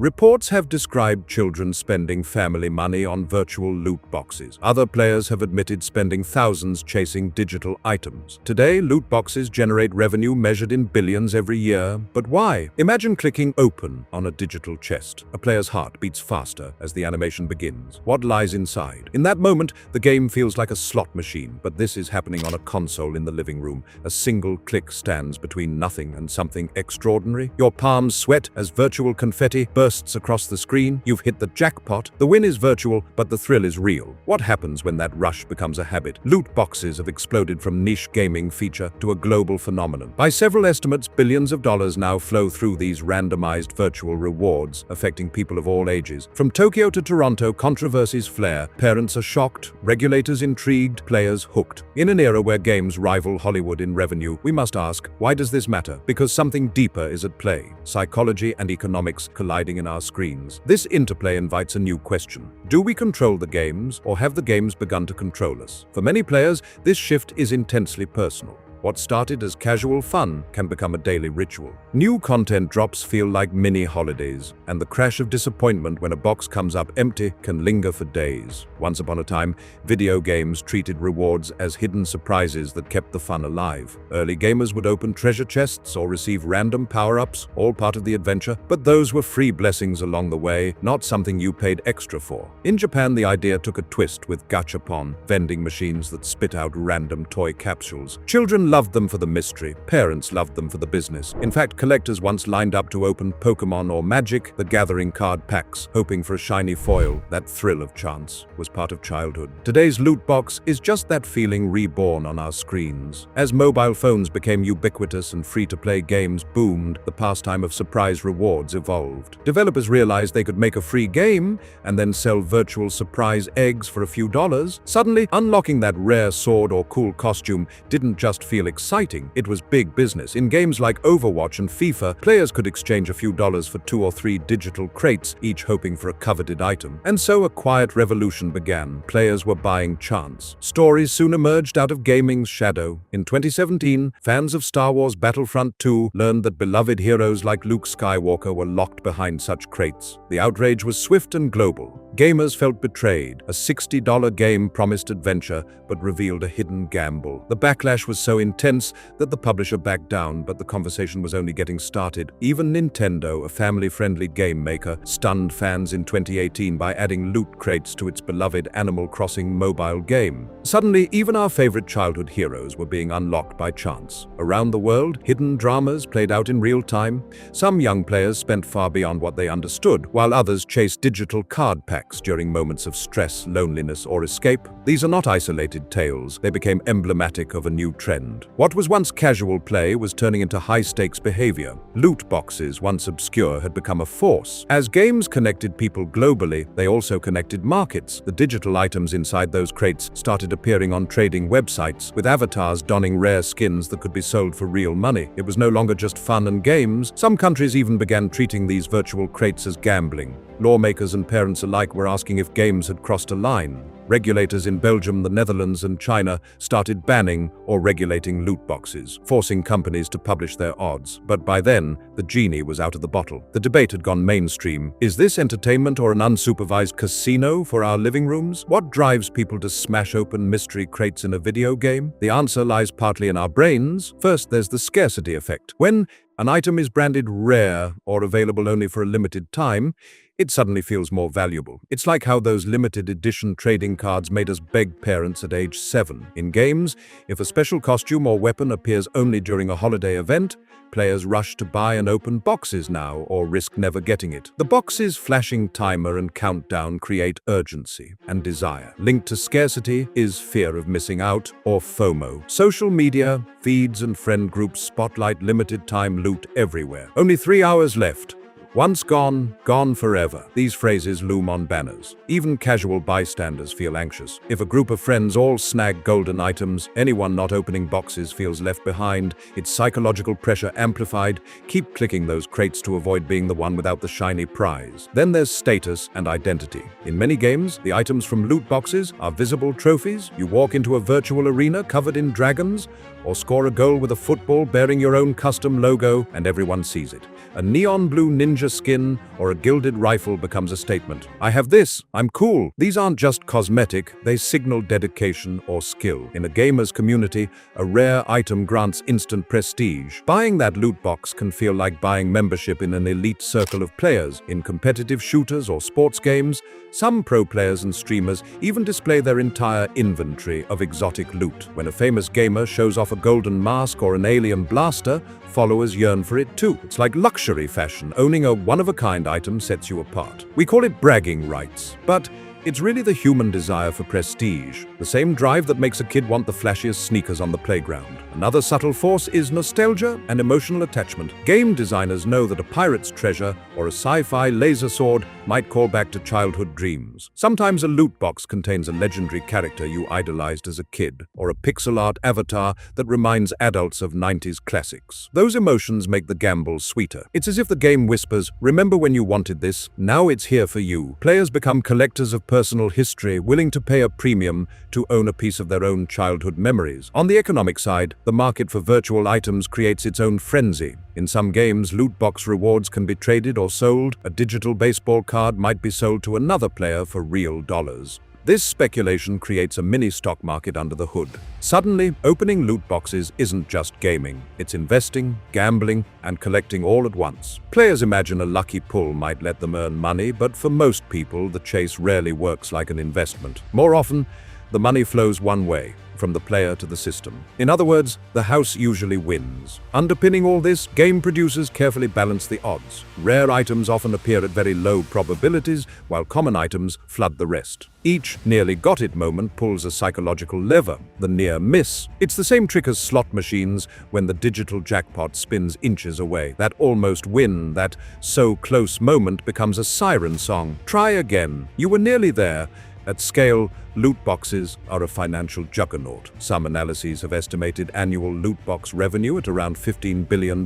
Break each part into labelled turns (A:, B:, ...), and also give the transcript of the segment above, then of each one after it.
A: Reports have described children spending family money on virtual loot boxes. Other players have admitted spending thousands chasing digital items. Today, loot boxes generate revenue measured in billions every year. But why? Imagine clicking open on a digital chest. A player's heart beats faster as the animation begins. What lies inside? In that moment, the game feels like a slot machine, but this is happening on a console in the living room. A single click stands between nothing and something extraordinary. Your palms sweat as virtual confetti bursts across the screen. You've hit the jackpot. The win is virtual, but the thrill is real. What happens when that rush becomes a habit? Loot boxes have exploded from niche gaming feature to a global phenomenon. By several estimates, billions of dollars now flow through these randomized virtual rewards, affecting people of all ages. From Tokyo to Toronto, controversies flare. Parents are shocked, regulators intrigued, players hooked. In an era where games rival Hollywood in revenue, we must ask, why does this matter? Because something deeper is at play. Psychology and economics colliding in our screens. This interplay invites a new question. Do we control the games, or have the games begun to control us? For many players, this shift is intensely personal. What started as casual fun can become a daily ritual. New content drops feel like mini holidays, and the crash of disappointment when a box comes up empty can linger for days. Once upon a time, video games treated rewards as hidden surprises that kept the fun alive. Early gamers would open treasure chests or receive random power-ups, all part of the adventure, but those were free blessings along the way, not something you paid extra for. In Japan, the idea took a twist with gachapon, vending machines that spit out random toy capsules. Children loved them for the mystery. Parents loved them for the business. In fact, collectors once lined up to open Pokemon or Magic, the gathering card packs, hoping for a shiny foil. That thrill of chance was part of childhood. Today's loot box is just that feeling reborn on our screens. As mobile phones became ubiquitous and free-to-play games boomed, the pastime of surprise rewards evolved. Developers realized they could make a free game and then sell virtual surprise eggs for a few dollars. Suddenly, unlocking that rare sword or cool costume didn't just feel exciting, it was big business. In games like Overwatch and FIFA, players could exchange a few dollars for 2 or 3 digital crates, each hoping for a coveted item. And so a quiet revolution began. Players were buying chance. Stories soon emerged out of gaming's shadow. In 2017, fans of Star Wars Battlefront 2 learned that beloved heroes like Luke Skywalker were locked behind such crates. The outrage was swift and global. Gamers felt betrayed. A $60 game promised adventure, but revealed a hidden gamble. The backlash was so intense that the publisher backed down, but the conversation was only getting started. Even Nintendo, a family-friendly game maker, stunned fans in 2018 by adding loot crates to its beloved Animal Crossing mobile game. Suddenly, even our favorite childhood heroes were being unlocked by chance. Around the world, hidden dramas played out in real time. Some young players spent far beyond what they understood, while others chased digital card packs during moments of stress, loneliness, or escape. These are not isolated tales. They became emblematic of a new trend. What was once casual play was turning into high-stakes behavior. Loot boxes, once obscure, had become a force. As games connected people globally, they also connected markets. The digital items inside those crates started appearing on trading websites, with avatars donning rare skins that could be sold for real money. It was no longer just fun and games. Some countries even began treating these virtual crates as gambling. Lawmakers and parents alike were asking if games had crossed a line. Regulators in Belgium, the Netherlands, and China started banning or regulating loot boxes, forcing companies to publish their odds. But by then, the genie was out of the bottle. The debate had gone mainstream. Is this entertainment or an unsupervised casino for our living rooms? What drives people to smash open mystery crates in a video game? The answer lies partly in our brains. First, there's the scarcity effect. When an item is branded rare or available only for a limited time, it suddenly feels more valuable. It's like how those limited edition trading cards made us beg parents at age 7. In games, if a special costume or weapon appears only during a holiday event, players rush to buy and open boxes now or risk never getting it. The box's flashing timer and countdown create urgency and desire. Linked to scarcity is fear of missing out, or FOMO. Social media, feeds and friend groups spotlight limited time loot everywhere. Only 3 hours left. Once gone, gone forever. These phrases loom on banners. Even casual bystanders feel anxious. If a group of friends all snag golden items, anyone not opening boxes feels left behind. It's psychological pressure amplified. Keep clicking those crates to avoid being the one without the shiny prize. Then there's status and identity. In many games, the items from loot boxes are visible trophies. You walk into a virtual arena covered in dragons or score a goal with a football bearing your own custom logo and everyone sees it. A neon blue ninja skin or a gilded rifle becomes a statement. I have this, I'm cool. These aren't just cosmetic, they signal dedication or skill. In a gamer's community, a rare item grants instant prestige. Buying that loot box can feel like buying membership in an elite circle of players. In competitive shooters or sports games, some pro players and streamers even display their entire inventory of exotic loot. When a famous gamer shows off a golden mask or an alien blaster, followers yearn for it too. It's like luxury fashion. Owning a one-of-a-kind item sets you apart. We call it bragging rights, but it's really the human desire for prestige, the same drive that makes a kid want the flashiest sneakers on the playground. Another subtle force is nostalgia and emotional attachment. Game designers know that a pirate's treasure or a sci-fi laser sword might call back to childhood dreams. Sometimes a loot box contains a legendary character you idolized as a kid, or a pixel art avatar that reminds adults of 90s classics. Those emotions make the gamble sweeter. It's as if the game whispers, "Remember when you wanted this? Now it's here for you." Players become collectors of personal history, willing to pay a premium to own a piece of their own childhood memories. On the economic side, the market for virtual items creates its own frenzy. In some games, loot box rewards can be traded or sold. A digital baseball card might be sold to another player for real dollars. This speculation creates a mini stock market under the hood. Suddenly, opening loot boxes isn't just gaming. It's investing, gambling, and collecting all at once. Players imagine a lucky pull might let them earn money, but for most people, the chase rarely works like an investment. More often, the money flows one way, from the player to the system. In other words, the house usually wins. Underpinning all this, game producers carefully balance the odds. Rare items often appear at very low probabilities, while common items flood the rest. Each nearly got it moment pulls a psychological lever, the near miss. It's the same trick as slot machines when the digital jackpot spins inches away. That almost win, that so close moment becomes a siren song. Try again. You were nearly there. At scale, loot boxes are a financial juggernaut. Some analyses have estimated annual loot box revenue at around $15 billion,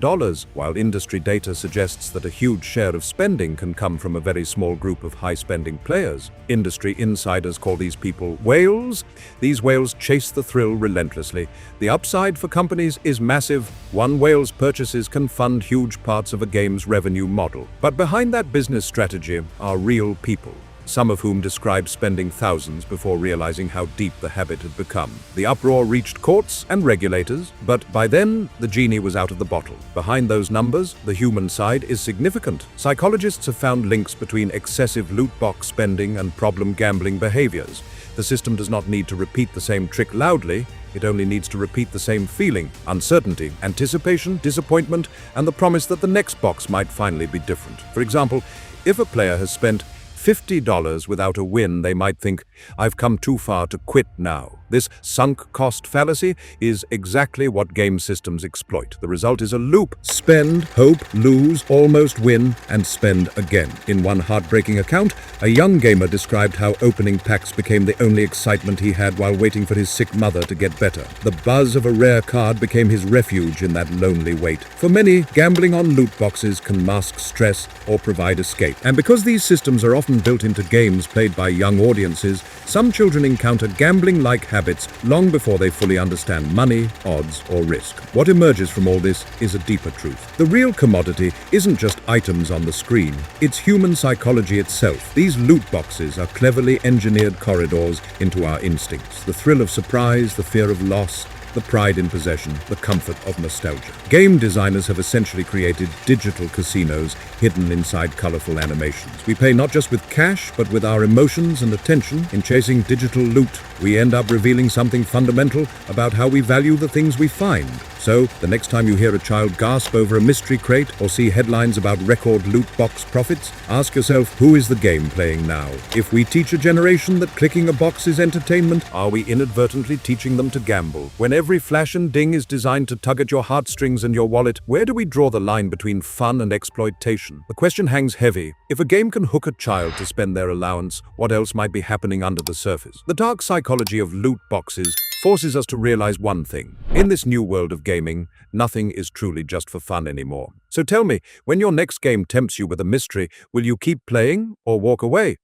A: while industry data suggests that a huge share of spending can come from a very small group of high-spending players. Industry insiders call these people whales. These whales chase the thrill relentlessly. The upside for companies is massive. One whale's purchases can fund huge parts of a game's revenue model. But behind that business strategy are real people, some of whom described spending thousands before realizing how deep the habit had become. The uproar reached courts and regulators, but by then, the genie was out of the bottle. Behind those numbers, the human side is significant. Psychologists have found links between excessive loot box spending and problem gambling behaviors. The system does not need to repeat the same trick loudly, it only needs to repeat the same feeling: uncertainty, anticipation, disappointment, and the promise that the next box might finally be different. For example, if a player has spent $50 without a win, they might think, "I've come too far to quit now." This sunk cost fallacy is exactly what game systems exploit. The result is a loop: spend, hope, lose, almost win, and spend again. In one heartbreaking account, a young gamer described how opening packs became the only excitement he had while waiting for his sick mother to get better. The buzz of a rare card became his refuge in that lonely wait. For many, gambling on loot boxes can mask stress or provide escape. And because these systems are often built into games played by young audiences, some children encounter gambling-like habits long before they fully understand money, odds, or risk. What emerges from all this is a deeper truth. The real commodity isn't just items on the screen, it's human psychology itself. These loot boxes are cleverly engineered corridors into our instincts: the thrill of surprise, the fear of loss, the pride in possession, the comfort of nostalgia. Game designers have essentially created digital casinos hidden inside colorful animations. We pay not just with cash, but with our emotions and attention. In chasing digital loot, we end up revealing something fundamental about how we value the things we find. So, the next time you hear a child gasp over a mystery crate or see headlines about record loot box profits, ask yourself, who is the game playing now? If we teach a generation that clicking a box is entertainment, are we inadvertently teaching them to gamble? When every flash and ding is designed to tug at your heartstrings and your wallet, where do we draw the line between fun and exploitation? The question hangs heavy. If a game can hook a child to spend their allowance, what else might be happening under the surface? The dark psychology of loot boxes forces us to realize one thing. In this new world of gaming, nothing is truly just for fun anymore. So tell me, when your next game tempts you with a mystery, will you keep playing or walk away?